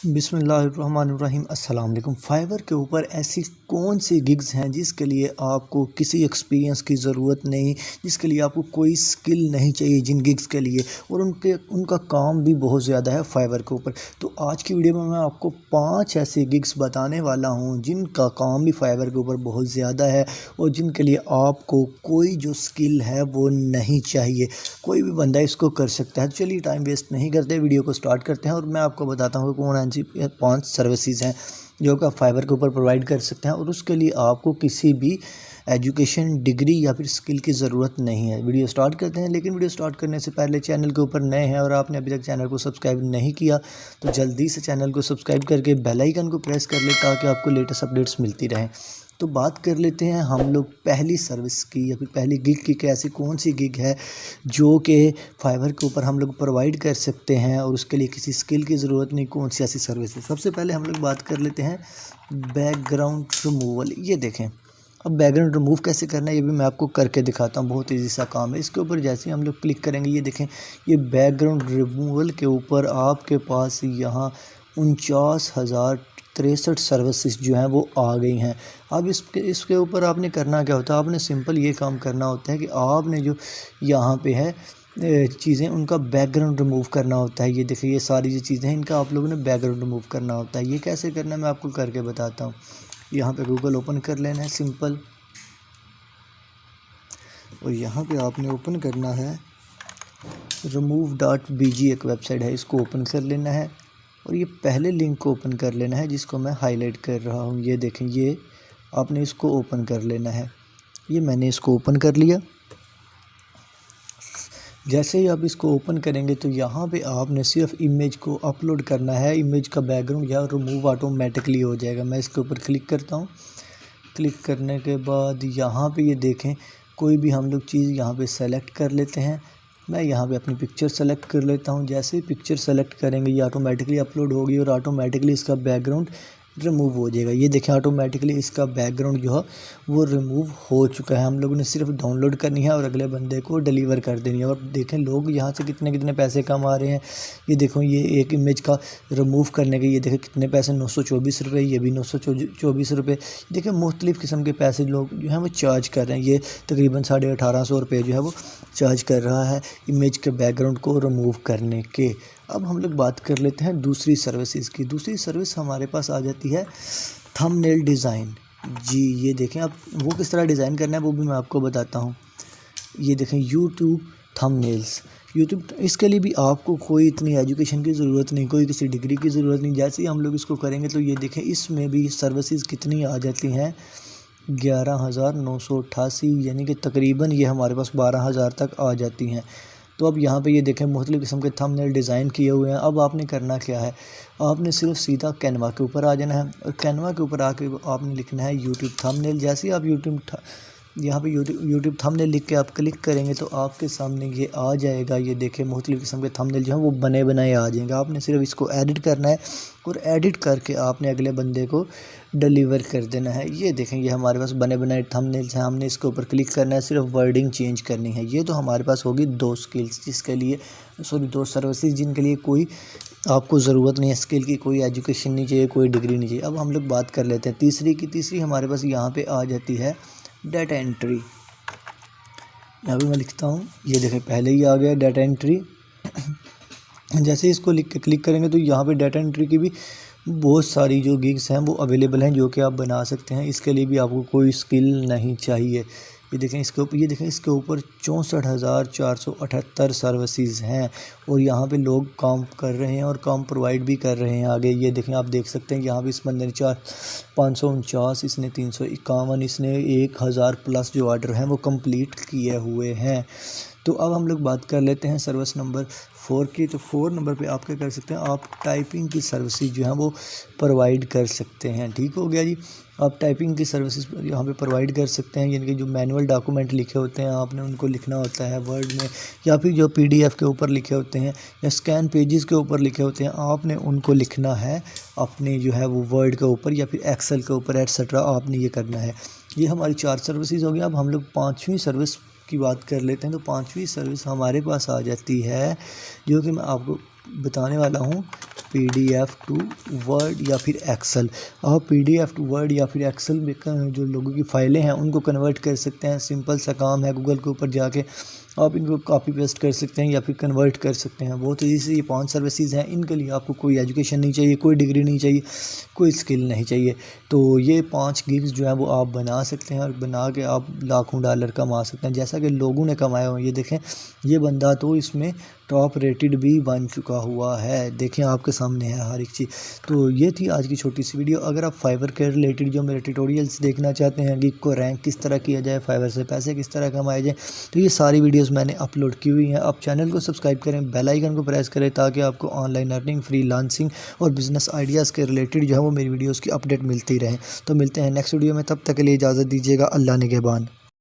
बिस्मिल्लाहिर्रहमानिर्रहीम अस्सलाम वालेकुम। फाइवर के ऊपर ऐसी कौन सी गिग्स हैं जिसके लिए आपको किसी एक्सपीरियंस की ज़रूरत नहीं, जिसके लिए आपको कोई स्किल नहीं चाहिए जिन गिग्स के लिए, और उनका काम भी बहुत ज़्यादा है फाइवर के ऊपर। तो आज की वीडियो में मैं आपको 5 ऐसी गिग्स बताने वाला हूं जिनका काम भी फाइवर के ऊपर बहुत ज़्यादा है और जिनके लिए आपको कोई जो स्किल है वो नहीं चाहिए, कोई भी बंदा इसको कर सकता है। तो चलिए टाइम वेस्ट नहीं करते, वीडियो को स्टार्ट करते हैं और मैं आपको बताता हूँ कौन ऐसी 5 सर्विसेज हैं जो कि आप फाइवर के ऊपर प्रोवाइड कर सकते हैं और उसके लिए आपको किसी भी एजुकेशन, डिग्री या फिर स्किल की ज़रूरत नहीं है। वीडियो स्टार्ट करते हैं, लेकिन वीडियो स्टार्ट करने से पहले चैनल के ऊपर नए हैं और आपने अभी तक चैनल को सब्सक्राइब नहीं किया तो जल्दी से चैनल को सब्सक्राइब करके बेल आइकन को प्रेस कर ले ताकि आपको लेटेस्ट अपडेट्स मिलती रहें। तो बात कर लेते हैं हम लोग पहली सर्विस की या फिर पहली गिग की कि ऐसी कौन सी गिग है जो कि फाइवर के ऊपर हम लोग प्रोवाइड कर सकते हैं और उसके लिए किसी स्किल की ज़रूरत नहीं। कौन सी ऐसी सर्विस है? सबसे पहले हम लोग बात कर लेते हैं बैकग्राउंड रिमूवल। ये देखें, अब बैकग्राउंड रिमूव कैसे करना है ये भी मैं आपको करके दिखाता हूँ। बहुत ईजी सा काम है। इसके ऊपर जैसे ही हम लोग क्लिक करेंगे, ये देखें, ये बैकग्राउंड रिमूवल के ऊपर आपके पास यहाँ 49,063 सर्विसेज जो हैं वो आ गई हैं। अब इसके ऊपर आपने करना क्या होता है? आपने सिंपल ये काम करना होता है कि आपने जो यहाँ पे है चीज़ें, उनका बैकग्राउंड रिमूव करना होता है। ये देखिए, ये सारी जो चीज़ें हैं इनका आप लोगों ने बैकग्राउंड रिमूव करना होता है। ये कैसे करना है मैं आपको करके बताता हूँ। यहाँ पे गूगल ओपन कर लेना है सिंपल, और यहाँ पे आपने ओपन करना है remove.bg, एक वेबसाइट है, इसको ओपन कर लेना है और ये पहले लिंक को ओपन कर लेना है जिसको मैं हाईलाइट कर रहा हूँ। ये देखें, ये आपने इसको ओपन कर लेना है। ये मैंने इसको ओपन कर लिया। जैसे ही आप इसको ओपन करेंगे तो यहाँ पे आपने सिर्फ इमेज को अपलोड करना है। इमेज का बैकग्राउंड या रिमूव ऑटोमेटिकली हो जाएगा। मैं इसके ऊपर क्लिक करता हूँ। क्लिक करने के बाद यहाँ पे ये देखें, कोई भी हम लोग चीज़ यहाँ पे सेलेक्ट कर लेते हैं। मैं यहाँ पे अपनी पिक्चर सेलेक्ट कर लेता हूँ। जैसे ही पिक्चर सेलेक्ट करेंगे ये ऑटोमेटिकली अपलोड होगी और ऑटोमेटिकली इसका बैकग्राउंड रिमूव हो जाएगा। ये देखें, ऑटोमेटिकली इसका बैकग्राउंड जो है वो रिमूव हो चुका है। हम लोगों ने सिर्फ डाउनलोड करनी है और अगले बंदे को डिलीवर कर देनी है। और देखें लोग यहाँ से कितने कितने पैसे कमा रहे हैं। ये देखो, ये एक इमेज का रिमूव करने के ये देखें कितने पैसे, 924 रुपये, ये भी 924 रुपये। देखें मुख्तलिफ़ किस्म के पैसे लोग जो हैं वो चार्ज कर रहे हैं। ये तकरीबन 1850 रुपये जो है वो चार्ज कर रहा है इमेज के बैकग्राउंड को रिमूव करने के। अब हम लोग बात कर लेते हैं दूसरी सर्विसेज की। दूसरी सर्विस हमारे पास आ जाती है थंबनेल डिज़ाइन। जी ये देखें, अब वो किस तरह डिज़ाइन करना है वो भी मैं आपको बताता हूँ। ये देखें, यूट्यूब थंबनेल्स। यूट्यूब, इसके लिए भी आपको कोई इतनी एजुकेशन की ज़रूरत नहीं, कोई किसी डिग्री की ज़रूरत नहीं। जैसे ही हम लोग इसको करेंगे तो ये देखें, इसमें भी सर्विसेज कितनी आ जाती हैं, 11,988, यानी कि तकरीबन ये हमारे पास 12,000 तक आ जाती हैं। तो अब यहाँ पे ये देखें मुख्तलिफ़ किस्म के थंबनेल डिज़ाइन किए हुए हैं। अब आपने करना क्या है, आपने सिर्फ सीधा कैनवा के ऊपर आ जाना है और कैनवा के ऊपर आके आपने लिखना है यूट्यूब थंबनेल। जैसे ही आप यहाँ पे यूट्यूब थंबनेल लिख के आप क्लिक करेंगे तो आपके सामने ये आ जाएगा। ये देखें मुख्तलिफ़ किस्म के थंबनेल जो हैं वो बने बनाए आ जाएंगे। आपने सिर्फ इसको एडिट करना है और एडिट करके आपने अगले बंदे को डिलीवर कर देना है। ये देखें, ये हमारे पास बने बनाए थंबनेल्स हैं। हमने इसके ऊपर क्लिक करना है, सिर्फ वर्डिंग चेंज करनी है। ये तो हमारे पास होगी 2 स्किल्स, जिसके लिए 2 सर्विसेज जिनके लिए कोई आपको ज़रूरत नहीं है स्किल की, कोई एजुकेशन नहीं चाहिए, कोई डिग्री नहीं चाहिए। अब हम लोग बात कर लेते हैं तीसरी की। तीसरी हमारे पास यहाँ पे आ जाती है डाटा एंट्री। यहाँ पे मैं लिखता हूँ, ये देखें पहले ही आ गया डाटा एंट्री। जैसे इसको लिख के क्लिक करेंगे तो यहाँ पे डाटा एंट्री की भी बहुत सारी जो गिग्स हैं वो अवेलेबल हैं जो कि आप बना सकते हैं। इसके लिए भी आपको कोई स्किल नहीं चाहिए। ये देखें इसके ऊपर 64,478 सर्विसेज हैं और यहाँ पे लोग काम कर रहे हैं और काम प्रोवाइड भी कर रहे हैं आगे। ये देखें, आप देख सकते हैं यहाँ पे इस बंदे ने 549, इसने 351, इसने 1000 प्लस जो ऑर्डर हैं वो कंप्लीट किए हुए हैं। तो अब हम लोग बात कर लेते हैं सर्विस नंबर 4 की। तो 4 नंबर पे आप क्या कर सकते हैं, आप टाइपिंग की सर्विसेज जो हैं वो प्रोवाइड कर सकते हैं। ठीक हो गया जी। आप टाइपिंग की सर्विसेज यहाँ पे प्रोवाइड कर सकते हैं, यानी कि जो मैनुअल डॉक्यूमेंट लिखे होते हैं आपने उनको लिखना होता है वर्ड में, या फिर जो PDF के ऊपर लिखे होते हैं या स्कैन पेजेस के ऊपर लिखे होते हैं आपने उनको लिखना है अपने जो है वो वर्ड के ऊपर या फिर एक्सेल के ऊपर एटसेट्रा। आपने ये करना है। ये हमारी 4 सर्विसेज हो गई। अब हम लोग 5वीं सर्विस की बात कर लेते हैं। तो 5वीं सर्विस हमारे पास आ जाती है जो कि मैं आपको बताने वाला हूँ PDF टू वर्ड या फिर एक्सेल। आप PDF टू वर्ड या फिर एक्सेल में जो लोगों की फ़ाइलें हैं उनको कन्वर्ट कर सकते हैं। सिंपल सा काम है, गूगल के ऊपर जाके आप इनको कॉपी पेस्ट कर सकते हैं या फिर कन्वर्ट कर सकते हैं। बहुत ईजी से ये 5 सर्विसेज हैं। इनके लिए आपको कोई एजुकेशन नहीं चाहिए, कोई डिग्री नहीं चाहिए, कोई स्किल नहीं चाहिए। तो ये 5 गिग्स जो है वो आप बना सकते हैं और बना के आप लाखों डॉलर कमा सकते हैं, जैसा कि लोगों ने कमाया हो। ये देखें, ये बंदा तो इसमें टॉप रेटेड भी बन चुका हुआ है। देखें, आपके सामने है हर एक चीज़। तो ये थी आज की छोटी सी वीडियो। अगर आप फाइवर के रिलेटेड जो मेरे ट्यूटोरियल्स देखना चाहते हैं, गिग को रैंक किस तरह किया जाए, फाइवर से पैसे किस तरह कमाए जाए, तो ये सारी वीडियोस मैंने अपलोड की हुई हैं। आप चैनल को सब्सक्राइब करें, बेल आइकन को प्रेस करें, ताकि आपको ऑनलाइन अर्निंग, फ्रीलांसिंग और बिजनेस आइडियाज़ के रिलेटेड जो है वो मेरी वीडियोज़ की अपडेट मिलती रहे। तो मिलते हैं नेक्स्ट वीडियो में, तब तक के लिए इजाज़त दीजिएगा। अल्लाह निगहबान।